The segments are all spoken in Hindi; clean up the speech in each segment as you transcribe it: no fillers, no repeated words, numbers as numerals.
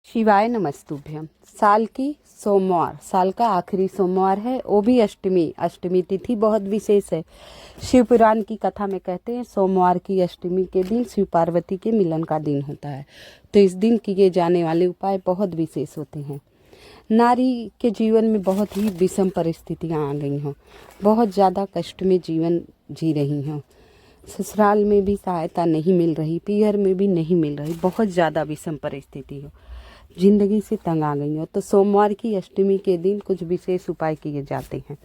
शिवाय नमस्तुभ्यम। साल की सोमवार, साल का आखिरी सोमवार है, वो भी अष्टमी। अष्टमी तिथि बहुत विशेष है। शिव पुराण की कथा में कहते हैं सोमवार की अष्टमी के दिन शिव पार्वती के मिलन का दिन होता है। तो इस दिन किए जाने वाले उपाय बहुत विशेष होते हैं। नारी के जीवन में बहुत ही विषम परिस्थितियां आ गई हों, बहुत ज़्यादा कष्ट में जीवन जी रही हों, ससुराल में भी सहायता नहीं मिल रही, पीहर में भी नहीं मिल रही, बहुत ज़्यादा विषम परिस्थिति हो, जिंदगी से तंग आ गई हो, तो सोमवार की अष्टमी के दिन कुछ विशेष उपाय किए जाते हैं।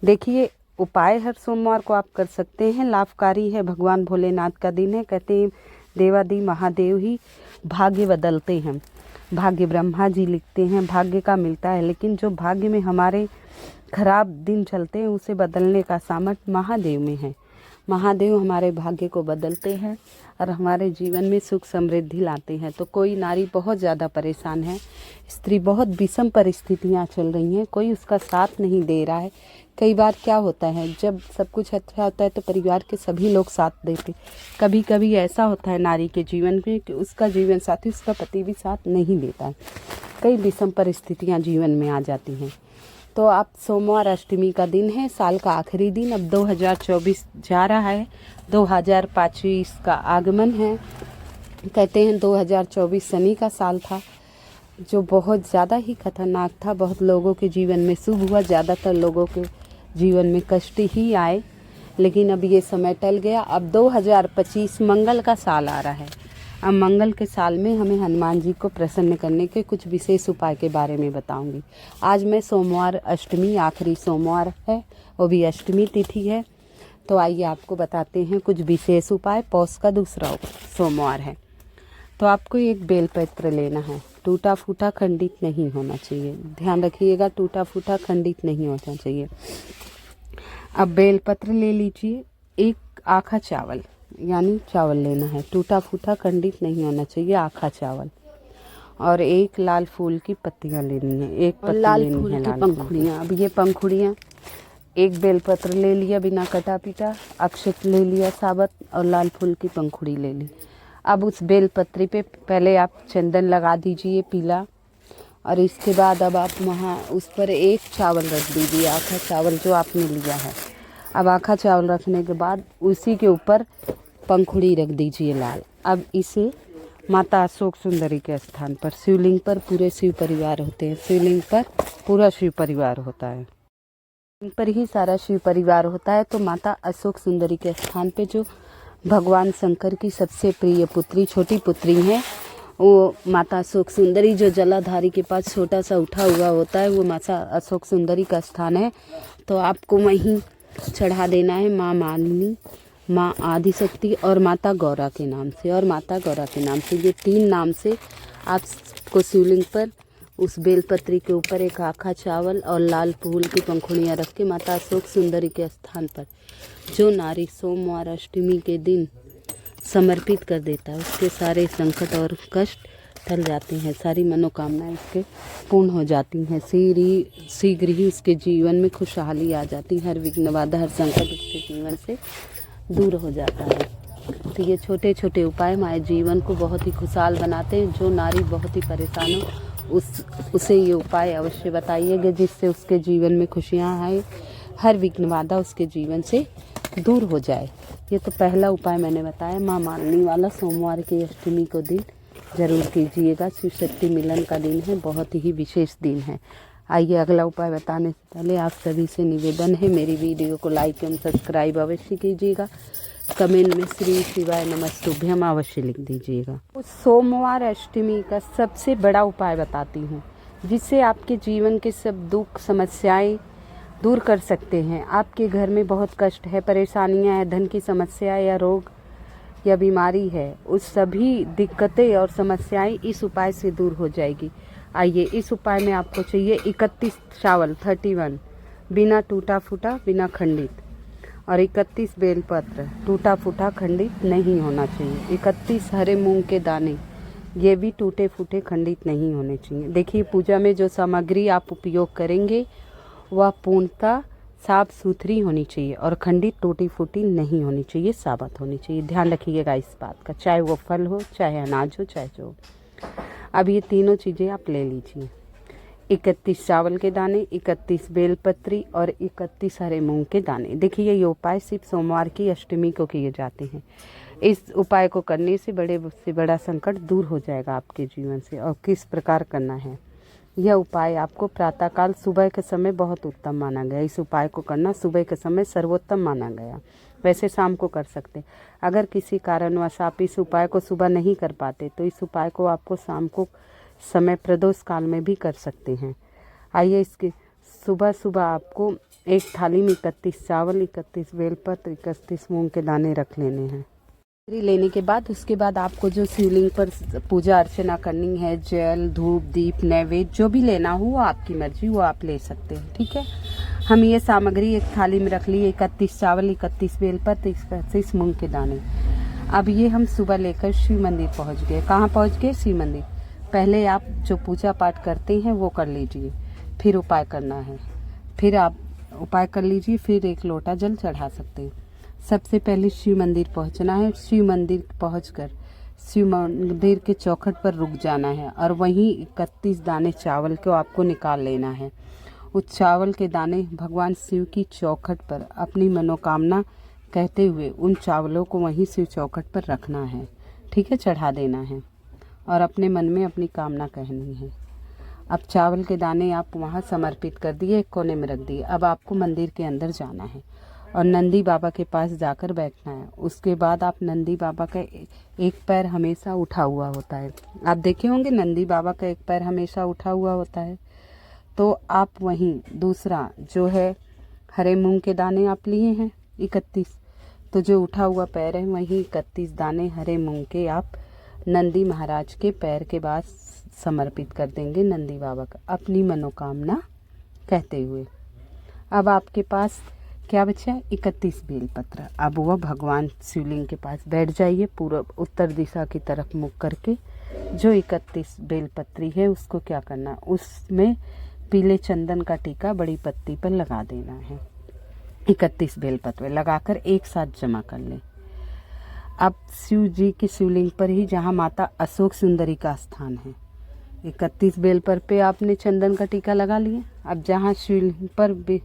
देखिए, उपाय हर सोमवार को आप कर सकते हैं, लाभकारी है। भगवान भोलेनाथ का दिन है। कहते हैं देवादि महादेव ही भाग्य बदलते हैं। भाग्य ब्रह्मा जी लिखते हैं भाग्य का मिलता है, लेकिन जो भाग्य में हमारे खराब दिन चलते हैं उसे बदलने का सामर्थ्य महादेव में है। महादेव हमारे भाग्य को बदलते हैं और हमारे जीवन में सुख समृद्धि लाते हैं। तो कोई नारी बहुत ज़्यादा परेशान है, स्त्री बहुत विषम परिस्थितियाँ चल रही हैं, कोई उसका साथ नहीं दे रहा है। कई बार क्या होता है, जब सब कुछ अच्छा होता है तो परिवार के सभी लोग साथ देते, कभी कभी ऐसा होता है नारी के जीवन में कि उसका जीवन साथी, उसका पति भी साथ नहीं देता है। कई विषम परिस्थितियाँ जीवन में आ जाती हैं। तो आप सोमवार अष्टमी का दिन है, साल का आखिरी दिन। अब 2024 जा रहा है, 2025 का आगमन है। कहते हैं 2024 शनि का साल था, जो बहुत ज़्यादा ही खतरनाक था। बहुत लोगों के जीवन में शुभ हुआ, ज़्यादातर लोगों के जीवन में कष्ट ही आए, लेकिन अब ये समय टल गया। अब 2025 मंगल का साल आ रहा है। अब मंगल के साल में हमें हनुमान जी को प्रसन्न करने के कुछ विशेष उपाय के बारे में बताऊंगी। आज मैं सोमवार अष्टमी, आखिरी सोमवार है, वो भी अष्टमी तिथि है। तो आइए आपको बताते हैं कुछ विशेष उपाय। पौष का दूसरा सोमवार है। तो आपको एक बेलपत्र लेना है, टूटा फूटा खंडित नहीं होना चाहिए। ध्यान रखिएगा, टूटा फूटा खंडित नहीं होना चाहिए। अब बेलपत्र ले लीजिए। एक आखा चावल यानी चावल लेना है, टूटा फूटा खंडित नहीं होना चाहिए, आखा चावल। और एक लाल फूल की पत्तियां लेनी है, एक पत्ती लेनी है, लाल पंखुड़ियाँ। अब ये पंखुड़ियाँ, एक बेलपत्र ले लिया बिना कटा पीटा, अक्षत ले लिया साबत, और लाल फूल की पंखुड़ी ले ली। अब उस बेलपत्री पे पहले आप चंदन लगा दीजिए पीला, और इसके बाद अब आप वहाँ उस पर एक चावल रख दीजिए, आखा चावल जो आपने लिया है। अब आखा चावल रखने के बाद उसी के ऊपर पंखुड़ी रख दीजिए लाल। अब इसे माता अशोक सुंदरी के स्थान पर, शिवलिंग पर पूरे शिव परिवार होते हैं, शिवलिंग पर पूरा शिव परिवार होता है, शिवलिंग पर ही सारा शिव परिवार होता है। तो माता अशोक सुंदरी के स्थान पे जो भगवान शंकर की सबसे प्रिय पुत्री, छोटी पुत्री है, वो माता अशोक सुंदरी, जो जलाधारी के पास छोटा सा उठा हुआ होता है, वो माता अशोक सुंदरी का स्थान है। तो आपको वहीं चढ़ा देना है माँ मालिनी, माँ आदिशक्ति और माता गौरा के नाम से, और माता गौरा के नाम से, ये 3 नाम से आपको शिवलिंग पर उस बेलपत्री के ऊपर एक आखा चावल और लाल फूल की पंखुड़ियाँ रख के माता अशोक सुंदरी के स्थान पर जो नारी सोमवार अष्टमी के दिन समर्पित कर देता है, उसके सारे संकट और कष्ट टल जाते हैं, सारी मनोकामनाएं उसके पूर्ण हो जाती हैं, शीघ्र ही उसके जीवन में खुशहाली आ जाती है, हर विघ्न बाधा, हर संकट उसके जीवन से दूर हो जाता है। तो ये छोटे छोटे उपाय हमारे जीवन को बहुत ही खुशहाल बनाते हैं। जो नारी बहुत ही परेशान हो उसे ये उपाय अवश्य बताइएगा, जिससे उसके जीवन में खुशियाँ आए, हर विघ्न बाधा उसके जीवन से दूर हो जाए। ये तो पहला उपाय मैंने बताया, माँ मालिनी वाला। सोमवार की अष्टमी को दिन जरूर कीजिएगा, शिव शक्ति मिलन का दिन है, बहुत ही विशेष दिन है। आइए अगला उपाय बताने से पहले आप सभी से निवेदन है, मेरी वीडियो को लाइक एवं सब्सक्राइब अवश्य कीजिएगा। कमेंट में श्री शिवाय नमस्तुभ्यम अवश्य लिख दीजिएगा। उस सोमवार अष्टमी का सबसे बड़ा उपाय बताती हूँ, जिससे आपके जीवन के सब दुख समस्याएं दूर कर सकते हैं। आपके घर में बहुत कष्ट है, परेशानियां हैं, धन की समस्या या रोग या बीमारी है, उस सभी दिक्कतें और समस्याएं इस उपाय से दूर हो जाएगी। आइए, इस उपाय में आपको चाहिए 31 चावल, 31 बिना टूटा फूटा, बिना खंडित, और 31 बेलपत्र, टूटा फूटा खंडित नहीं होना चाहिए। 31 हरे मूंग के दाने, ये भी टूटे फूटे खंडित नहीं होने चाहिए। देखिए, पूजा में जो सामग्री आप उपयोग करेंगे वह पूर्णतः साफ सुथरी होनी चाहिए और खंडित टूटी फूटी नहीं होनी चाहिए, साबत होनी चाहिए। ध्यान रखिएगा इस बात का, चाहे वो फल हो, चाहे अनाज हो, चाहे जो। अब ये तीनों चीज़ें आप ले लीजिए, 31 चावल के दाने, 31 बेलपत्री और 31 हरे मूंग के दाने। देखिए ये उपाय सिर्फ सोमवार की अष्टमी को किए जाते हैं। इस उपाय को करने से बड़े से बड़ा संकट दूर हो जाएगा आपके जीवन से। और किस प्रकार करना है, यह उपाय आपको प्रातःकाल सुबह के समय बहुत उत्तम माना गया। इस उपाय को करना सुबह के समय सर्वोत्तम माना गया। वैसे शाम को कर सकते। अगर किसी कारणवश आप इस उपाय को सुबह नहीं कर पाते तो इस उपाय को आपको शाम को समय प्रदोष काल में भी कर सकते हैं। आइए इसके सुबह सुबह आपको एक थाली में 31 चावल, 31 बेलपत्र, 31 मूंग के दाने रख लेने हैं। लेने के बाद उसके बाद आपको जो शिवलिंग पर पूजा अर्चना करनी है, जल, धूप, दीप, नैवेद्य जो भी लेना हो वो आपकी मर्जी, वो आप ले सकते हैं। ठीक है, हम ये सामग्री एक थाली में रख लिए, 31 चावल, 31 बेलपत्र, 31 मूंग के दाने। अब ये हम सुबह लेकर शिव मंदिर पहुँच गए। कहाँ पहुँच गए? शिव मंदिर। पहले आप जो पूजा पाठ करते हैं वो कर लीजिए, फिर उपाय करना है। फिर आप उपाय कर लीजिए, फिर एक लोटा जल चढ़ा सकते हैं। सबसे पहले शिव मंदिर पहुंचना है। शिव मंदिर पहुंचकर शिव मंदिर के चौखट पर रुक जाना है और वहीं 31 दाने चावल को आपको निकाल लेना है। उस चावल के दाने भगवान शिव की चौखट पर अपनी मनोकामना कहते हुए उन चावलों को वहीं शिव चौखट पर रखना है। ठीक है, चढ़ा देना है और अपने मन में अपनी कामना कहनी है। अब चावल के दाने आप वहाँ समर्पित कर दिए, एक कोने में रख दिए। अब आपको मंदिर के अंदर जाना है और नंदी बाबा के पास जाकर बैठना है। उसके बाद आप नंदी बाबा का एक पैर हमेशा उठा हुआ होता है। आप देखे होंगे नंदी बाबा का एक पैर हमेशा उठा हुआ होता है। तो आप वहीं दूसरा जो है हरे मूंग के दाने आप लिए हैं 31, तो जो उठा हुआ पैर है वहीं 31 दाने हरे मूंग के आप नंदी महाराज के पैर के बाद समर्पित कर देंगे नंदी बाबा का, अपनी मनोकामना कहते हुए। अब आपके पास क्या बचा? 31 बेलपत्र। अब वह भगवान शिवलिंग के पास बैठ जाइए, पूर्व उत्तर दिशा की तरफ मुख करके। जो 31 बेलपत्री है उसको क्या करना, उसमें पीले चंदन का टीका बड़ी पत्ती पर लगा देना है। 31 बेलपत्र लगाकर एक साथ जमा कर लें। अब शिव जी के शिवलिंग पर ही जहाँ माता अशोक सुंदरी का स्थान है, 31 बेलपत्र पे आपने चंदन का टीका लगा लिया। अब जहाँ शिवलिंग पर भी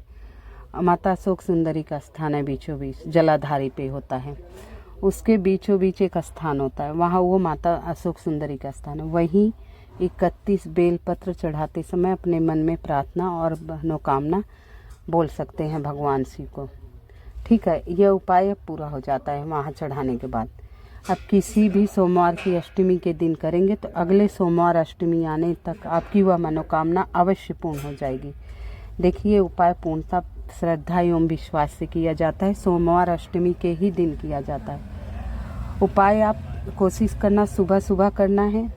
माता अशोक सुंदरी का स्थान है, बीचों बीच जलाधारी पे होता है, उसके बीचों बीच एक स्थान होता है, वहाँ वो माता अशोक सुंदरी का स्थान है। वहीं 31 बेलपत्र चढ़ाते समय अपने मन में प्रार्थना और मनोकामना बोल सकते हैं भगवान शिव को। ठीक है, यह उपाय अब पूरा हो जाता है वहाँ चढ़ाने के बाद। अब किसी भी सोमवार की अष्टमी के दिन करेंगे तो अगले सोमवार अष्टमी आने तक आपकी वह मनोकामना अवश्य पूर्ण हो जाएगी। देखिए उपाय पूर्णतः श्रद्धा एवं विश्वास से किया जाता है। सोमवार अष्टमी के ही दिन किया जाता है। उपाय आप कोशिश करना सुबह सुबह करना है।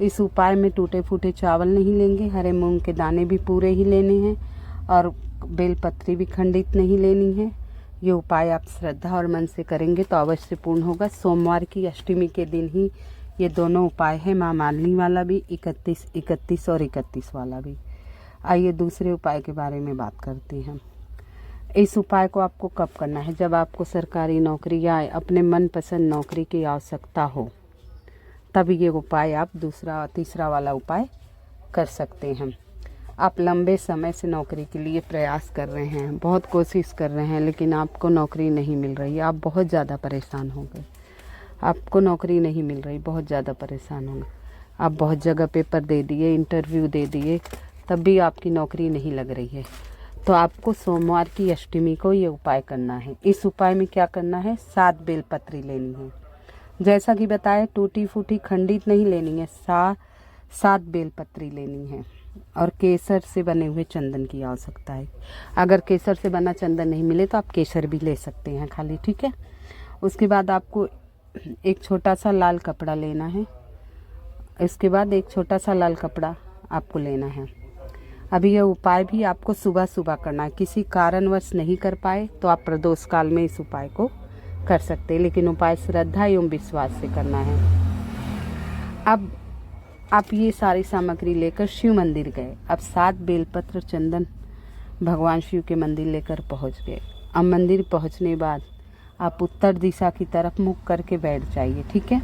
इस उपाय में टूटे फूटे चावल नहीं लेंगे, हरे मूंग के दाने भी पूरे ही लेने हैं और बेलपत्री भी खंडित नहीं लेनी है। ये उपाय आप श्रद्धा और मन से करेंगे तो अवश्य पूर्ण होगा। सोमवार की अष्टमी के दिन ही ये दोनों उपाय है, माँ मालिनी वाला भी 31 और 31 वाला भी। आइए दूसरे उपाय के बारे में बात करते हैं। इस उपाय को आपको कब करना है? जब आपको सरकारी नौकरी या अपने मनपसंद नौकरी की आवश्यकता हो, तब ये उपाय आप दूसरा तीसरा वाला उपाय कर सकते हैं। आप लंबे समय से नौकरी के लिए प्रयास कर रहे हैं, बहुत कोशिश कर रहे हैं, लेकिन आपको नौकरी नहीं मिल रही, आप बहुत ज़्यादा परेशान हो गए। आपको नौकरी नहीं मिल रही, बहुत ज़्यादा परेशान हो गए। आप बहुत जगह पेपर दे दिए, इंटरव्यू दे दिए, तब भी आपकी नौकरी नहीं लग रही है, तो आपको सोमवार की अष्टमी को ये उपाय करना है। इस उपाय में क्या करना है? 7 बेलपत्री लेनी है। जैसा कि बताया, टूटी फूटी खंडित नहीं लेनी है, 7 बेलपत्री लेनी है और केसर से बने हुए चंदन की आवश्यकता है। अगर केसर से बना चंदन नहीं मिले तो आप केसर भी ले सकते हैं खाली। ठीक है, उसके बाद आपको एक छोटा सा लाल कपड़ा लेना है। इसके बाद एक छोटा सा लाल कपड़ा आपको लेना है। अभी यह उपाय भी आपको सुबह सुबह करना है। किसी कारणवश नहीं कर पाए तो आप प्रदोष काल में इस उपाय को कर सकते हैं, लेकिन उपाय श्रद्धा एवं विश्वास से करना है। अब आप ये सारी सामग्री लेकर शिव मंदिर गए। अब 7 बेलपत्र चंदन भगवान शिव के मंदिर लेकर पहुंच गए। अब मंदिर पहुंचने बाद आप उत्तर दिशा की तरफ मुख करके बैठ जाइए। ठीक है,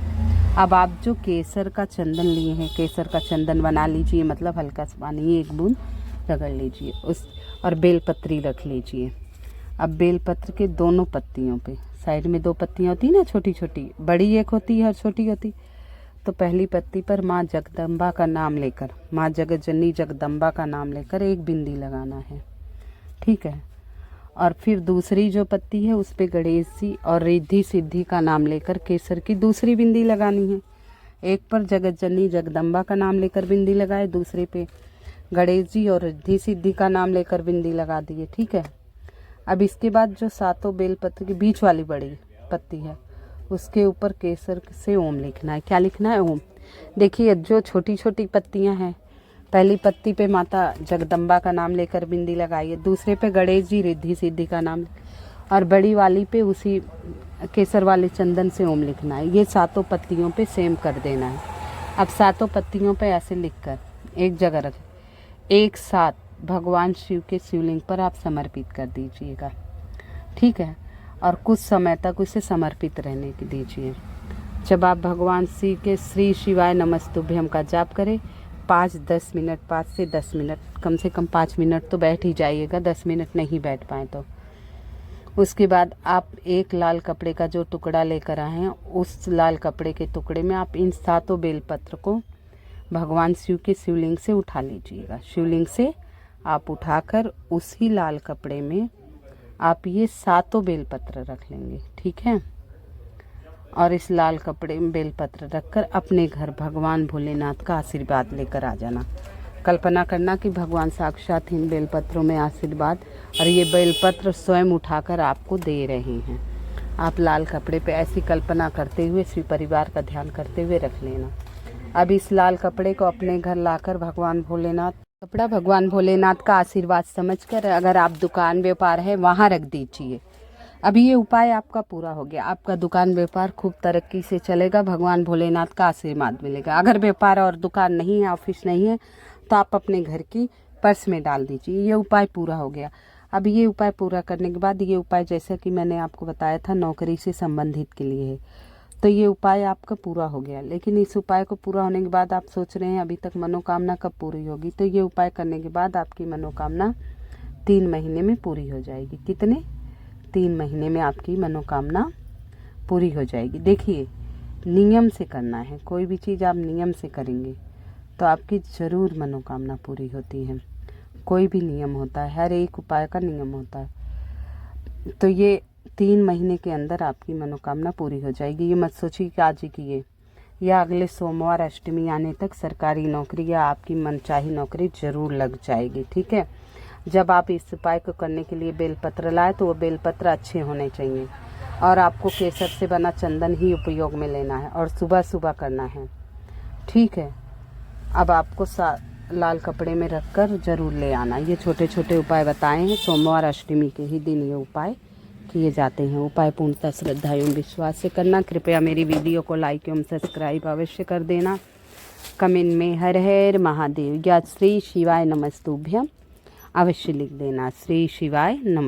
अब आप जो केसर का चंदन लिए हैं, केसर का चंदन बना लीजिए, मतलब हल्का सा पानी 1 बूंद रगड़ लीजिए उस, और बेलपत्री रख लीजिए। अब बेलपत्र के दोनों पत्तियों पे, साइड में 2 पत्तियाँ होती ना छोटी छोटी, बड़ी एक होती है और छोटी होती, तो पहली पत्ती पर माँ जगदम्बा का नाम लेकर, माँ जगत जननी जगदम्बा का नाम लेकर 1 बिंदी लगाना है, ठीक है। और फिर दूसरी जो पत्ती है उस पे गणेश जी और रिद्धि सिद्धि का नाम लेकर केसर की दूसरी बिंदी लगानी है। एक पर जगत जननी जगदम्बा का नाम लेकर बिंदी लगाए, दूसरे पे गणेश जी और रिद्धि सिद्धि का नाम लेकर बिंदी लगा दिए, ठीक है। अब इसके बाद जो 7 बेलपत्र की बीच वाली बड़ी पत्ती है उसके ऊपर केसर से ओम लिखना है। क्या लिखना है? ओम। देखिए जो छोटी छोटी पत्तियां हैं, पहली पत्ती पे माता जगदम्बा का नाम लेकर बिंदी लगाइए, दूसरे पे गणेश जी रिद्धि सिद्धि का नाम, और बड़ी वाली पे उसी केसर वाले चंदन से ओम लिखना है। ये 7 पत्तियों पे सेम कर देना है। अब 7 पत्तियों पे ऐसे लिखकर एक जगह रख, एक साथ भगवान शिव के शिवलिंग पर आप समर्पित कर दीजिएगा, ठीक है। और कुछ समय तक उसे समर्पित रहने की दीजिए। जब आप भगवान शिव के श्री शिवाय नमस्तुभ्यम का जाप करें 5-10 मिनट, 5 से 10 मिनट, कम से कम 5 मिनट तो बैठ ही जाइएगा, 10 मिनट नहीं बैठ पाए तो। उसके बाद आप एक लाल कपड़े का जो टुकड़ा लेकर आए हैं, उस लाल कपड़े के टुकड़े में आप इन 7 बेलपत्र को भगवान शिव के शिवलिंग से उठा लीजिएगा। शिवलिंग से आप उठाकर उसी लाल कपड़े में आप ये 7 बेलपत्र रख लेंगे, ठीक है। और इस लाल कपड़े में बेलपत्र रखकर अपने घर भगवान भोलेनाथ का आशीर्वाद लेकर आ जाना। कल्पना करना कि भगवान साक्षात इन बेलपत्रों में आशीर्वाद, और ये बेलपत्र स्वयं उठाकर आपको दे रहे हैं। आप लाल कपड़े पे ऐसी कल्पना करते हुए शिव परिवार का ध्यान करते हुए रख लेना। अब इस लाल कपड़े को अपने घर लाकर भगवान भोलेनाथ का आशीर्वाद समझकर, अगर आप दुकान व्यापार है वहाँ रख दीजिए। अभी ये उपाय आपका पूरा हो गया, आपका दुकान व्यापार खूब तरक्की से चलेगा, भगवान भोलेनाथ का आशीर्वाद मिलेगा। अगर व्यापार और दुकान नहीं है, ऑफिस नहीं है, तो आप अपने घर की पर्स में डाल दीजिए। ये उपाय पूरा हो गया। अब ये उपाय पूरा करने के बाद, ये उपाय जैसा कि मैंने आपको बताया था नौकरी से संबंधित के लिए है, तो ये उपाय आपका पूरा हो गया। लेकिन इस उपाय को पूरा होने के बाद आप सोच रहे हैं अभी तक मनोकामना कब पूरी होगी, तो ये उपाय करने के बाद आपकी मनोकामना 3 महीने में पूरी हो जाएगी। कितने? 3 महीने में आपकी मनोकामना पूरी हो जाएगी। देखिए नियम से करना है, कोई भी चीज़ आप नियम से करेंगे तो आपकी ज़रूर मनोकामना पूरी होती है। कोई भी नियम होता है, हर एक उपाय का नियम होता है। तो ये 3 महीने के अंदर आपकी मनोकामना पूरी हो जाएगी। ये मत सोचिए कि आज ही किए, या अगले सोमवार अष्टमी आने तक सरकारी नौकरी या आपकी मनचाही नौकरी जरूर लग जाएगी, ठीक है। जब आप इस उपाय को करने के लिए बेलपत्र लाए तो वो बेलपत्र अच्छे होने चाहिए, और आपको केसर से बना चंदन ही उपयोग में लेना है, और सुबह सुबह करना है, ठीक है। अब आपको लाल कपड़े में रखकर जरूर ले आना। ये छोटे छोटे उपाय बताए हैं, सोमवार अष्टमी के ही दिन ये उपाय किए जाते हैं। उपाय पूर्णतः श्रद्धा एवं विश्वास से करना। कृपया मेरी वीडियो को लाइक एवं सब्सक्राइब अवश्य कर देना। कमेंट में हर हर महादेव या श्री शिवाय नमस्तुभ्यम अवश्य लिख देना। श्री शिवाय नमः।